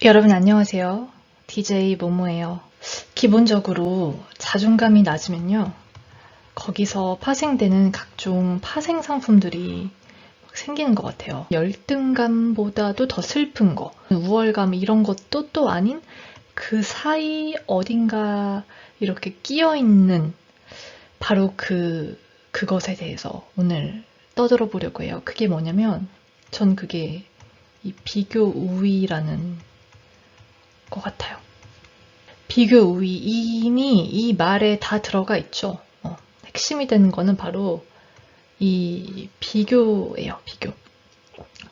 여러분 안녕하세요. DJ 모모예요. 기본적으로 자존감이 낮으면요. 거기서 파생되는 각종 파생 상품들이 막 생기는 것 같아요. 열등감보다도 더 슬픈 거, 우월감 이런 것도 또 아닌 그 사이 어딘가 이렇게 끼어 있는 바로 그것에 대해서 오늘 떠들어 보려고 해요. 그게 뭐냐면 전 그게 이 비교 우위라는 것 같아요. 비교 우위 이미 이 말에 다 들어가 있죠. 핵심이 되는 거는 바로 이 비교예요. 비교.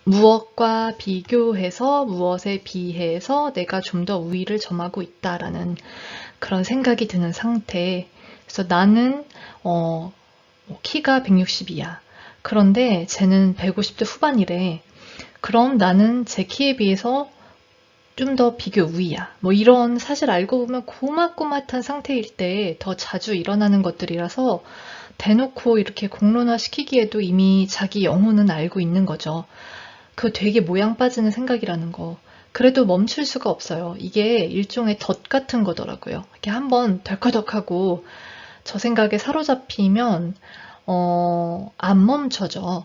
무엇과 비교해서 무엇에 비해서 내가 좀 더 우위를 점하고 있다라는 그런 생각이 드는 상태. 그래서 나는 키가 160이야. 그런데 쟤는 150대 후반이래. 그럼 나는 제 키에 비해서 좀 더 비교 우위야. 뭐 이런 사실 알고 보면 고mat고mat한 상태일 때 더 자주 일어나는 것들이라서 대놓고 이렇게 공론화시키기에도 이미 자기 영혼은 알고 있는 거죠. 그거 되게 모양 빠지는 생각이라는 거. 그래도 멈출 수가 없어요. 이게 일종의 덫 같은 거더라고요. 이렇게 한번 덜커덕하고 저 생각에 사로잡히면 안 멈춰져.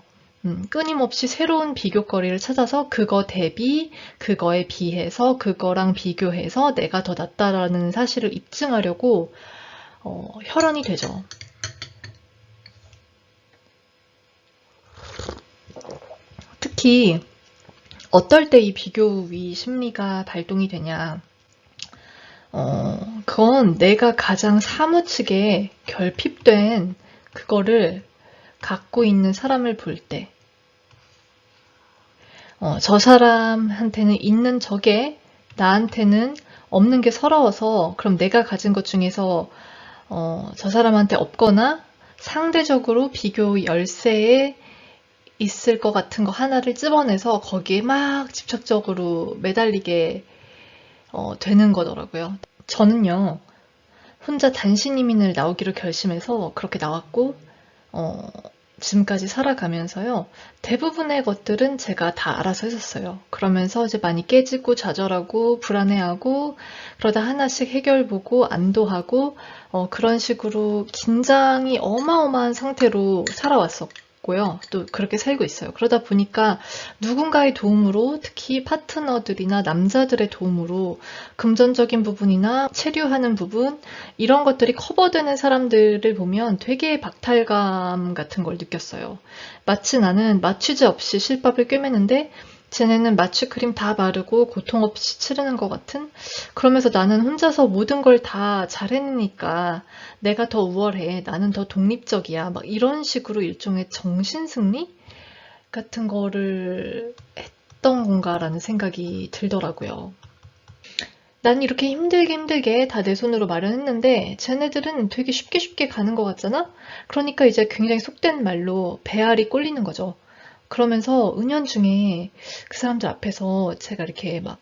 끊임없이 새로운 비교거리를 찾아서 그거 대비, 그거에 비해서, 그거랑 비교해서 내가 더 낫다라는 사실을 입증하려고 혈안이 되죠. 특히 어떨 때 이 비교위 심리가 발동이 되냐. 그건 내가 가장 사무치게 결핍된 그거를 갖고 있는 사람을 볼 때, 저 사람한테는 있는 저게 나한테는 없는 게 서러워서 그럼 내가 가진 것 중에서 저 사람한테 없거나 상대적으로 비교 열세에 있을 것 같은 거 하나를 찝어내서 거기에 막 집착적으로 매달리게 되는 거더라고요. 저는요, 혼자 단신 이민을 나오기로 결심해서 그렇게 나왔고, 어, 지금까지 살아가면서요, 대부분의 것들은 제가 다 알아서 했었어요. 그러면서 이제 많이 깨지고 좌절하고 불안해하고 그러다 하나씩 해결 보고 안도하고 그런 식으로 긴장이 어마어마한 상태로 살아왔었고요. 또 그렇게 살고 있어요. 그러다 보니까 누군가의 도움으로 특히 파트너들이나 남자들의 도움으로 금전적인 부분이나 체류하는 부분 이런 것들이 커버되는 사람들을 보면 되게 박탈감 같은 걸 느꼈어요. 마치 나는 맞추지 없이 실밥을 꿰매는데 쟤네는 맞춤크림 다 바르고 고통 없이 치르는 것 같은? 그러면서 나는 혼자서 모든 걸 다 잘해내니까 내가 더 우월해. 나는 더 독립적이야. 막 이런 식으로 일종의 정신승리 같은 거를 했던 건가라는 생각이 들더라고요. 난 이렇게 힘들게 다 내 손으로 마련했는데 쟤네들은 되게 쉽게 가는 것 같잖아? 그러니까 이제 굉장히 속된 말로 배알이 꼴리는 거죠. 그러면서 은연중에 그 사람들 앞에서 제가 이렇게 막,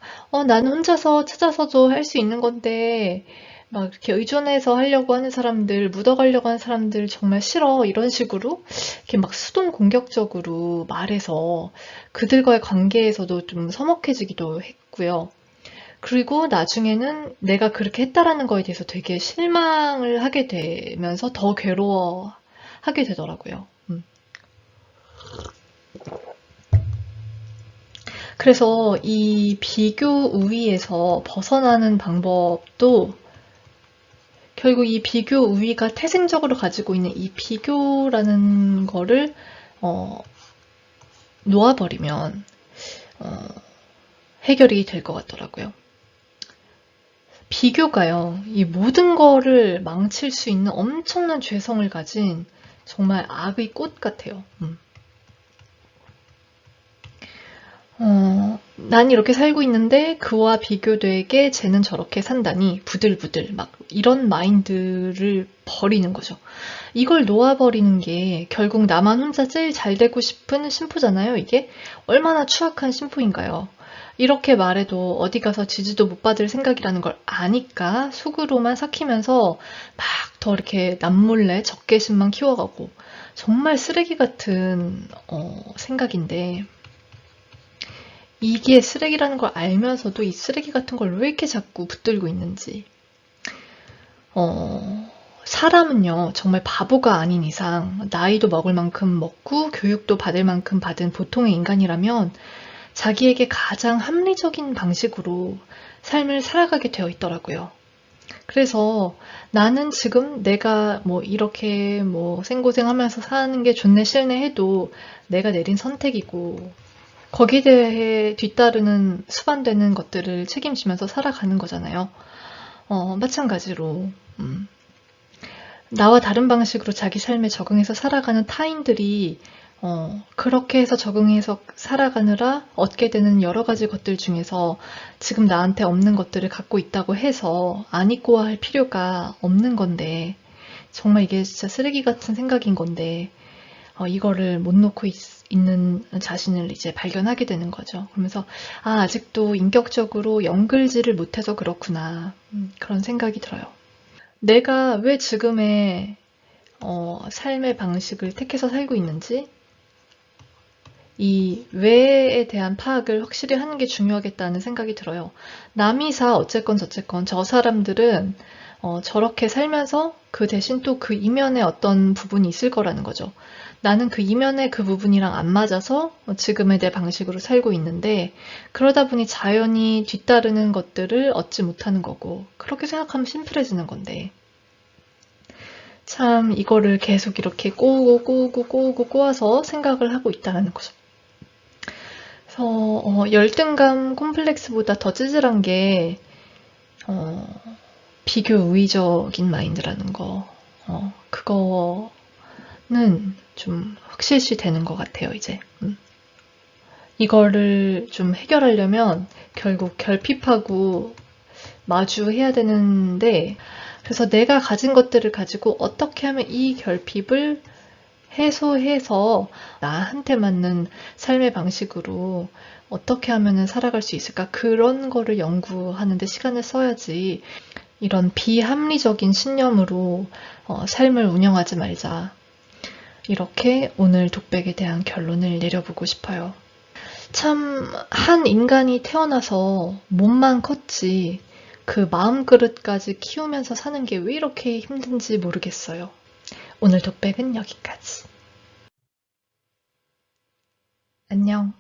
나는 혼자서 찾아서도 할 수 있는 건데, 막 이렇게 의존해서 하려고 하는 사람들, 묻어가려고 하는 사람들 정말 싫어. 이런 식으로 이렇게 막 수동 공격적으로 말해서 그들과의 관계에서도 좀 서먹해지기도 했고요. 그리고 나중에는 내가 그렇게 했다라는 거에 대해서 되게 실망을 하게 되면서 더 괴로워하게 되더라고요. 그래서 이 비교 우위에서 벗어나는 방법도 결국 이 비교 우위가 태생적으로 가지고 있는 이 비교라는 거를 어, 놓아버리면 어, 해결이 될 것 같더라고요. 비교가요, 이 모든 거를 망칠 수 있는 엄청난 죄성을 가진 정말 악의 꽃 같아요. 난 이렇게 살고 있는데 그와 비교되게 쟤는 저렇게 산다니 부들부들 막 이런 마인드를 버리는 거죠. 이걸 놓아버리는 게 결국 나만 혼자 제일 잘 되고 싶은 심포잖아요, 이게. 얼마나 추악한 심포인가요? 이렇게 말해도 어디 가서 지지도 못 받을 생각이라는 걸 아니까 속으로만 삭히면서 막 더 이렇게 남몰래 적개심만 키워가고 정말 쓰레기 같은 생각인데 이게 쓰레기라는 걸 알면서도 이 쓰레기 같은 걸 왜 이렇게 자꾸 붙들고 있는지. 사람은요, 정말 바보가 아닌 이상, 나이도 먹을 만큼 먹고, 교육도 받을 만큼 받은 보통의 인간이라면, 자기에게 가장 합리적인 방식으로 삶을 살아가게 되어 있더라고요. 그래서 나는 지금 내가 뭐 이렇게 뭐 생고생하면서 사는 게 좋네 싫네 해도 내가 내린 선택이고, 거기에 대해 뒤따르는 수반되는 것들을 책임지면서 살아가는 거잖아요. 마찬가지로, 나와 다른 방식으로 자기 삶에 적응해서 살아가는 타인들이 그렇게 해서 적응해서 살아가느라 얻게 되는 여러 가지 것들 중에서 지금 나한테 없는 것들을 갖고 있다고 해서 안 잊고 할 필요가 없는 건데, 정말 이게 진짜 쓰레기 같은 생각인 건데, 이거를 못 놓고 있는 자신을 이제 발견하게 되는 거죠. 그러면서, 아직도 인격적으로 연결지를 못해서 그렇구나. 그런 생각이 들어요. 내가 왜 지금의 삶의 방식을 택해서 살고 있는지, 이 왜에 대한 파악을 확실히 하는 게 중요하겠다는 생각이 들어요. 남이사 어쨌건 저쨌건 저 사람들은 저렇게 살면서 그 대신 또 그 이면에 어떤 부분이 있을 거라는 거죠. 나는 그 이면에 그 부분이랑 안 맞아서 지금의 내 방식으로 살고 있는데, 그러다 보니 자연히 뒤따르는 것들을 얻지 못하는 거고, 그렇게 생각하면 심플해지는 건데, 참 이거를 계속 이렇게 꼬우고 꼬아서 생각을 하고 있다는 거죠. 그래서 열등감 콤플렉스보다 더 찌질한 게 어, 비교 우위적인 마인드라는 거. 그거는 좀 흑실시 되는 것 같아요, 이제. 이거를 좀 해결하려면 결국 결핍하고 마주해야 되는데, 그래서 내가 가진 것들을 가지고 어떻게 하면 이 결핍을 해소해서 나한테 맞는 삶의 방식으로 어떻게 하면 살아갈 수 있을까? 그런 거를 연구하는데 시간을 써야지, 이런 비합리적인 신념으로 삶을 운영하지 말자. 이렇게 오늘 독백에 대한 결론을 내려보고 싶어요. 참, 한 인간이 태어나서 몸만 컸지, 그 마음그릇까지 키우면서 사는 게 왜 이렇게 힘든지 모르겠어요. 오늘 독백은 여기까지. 안녕.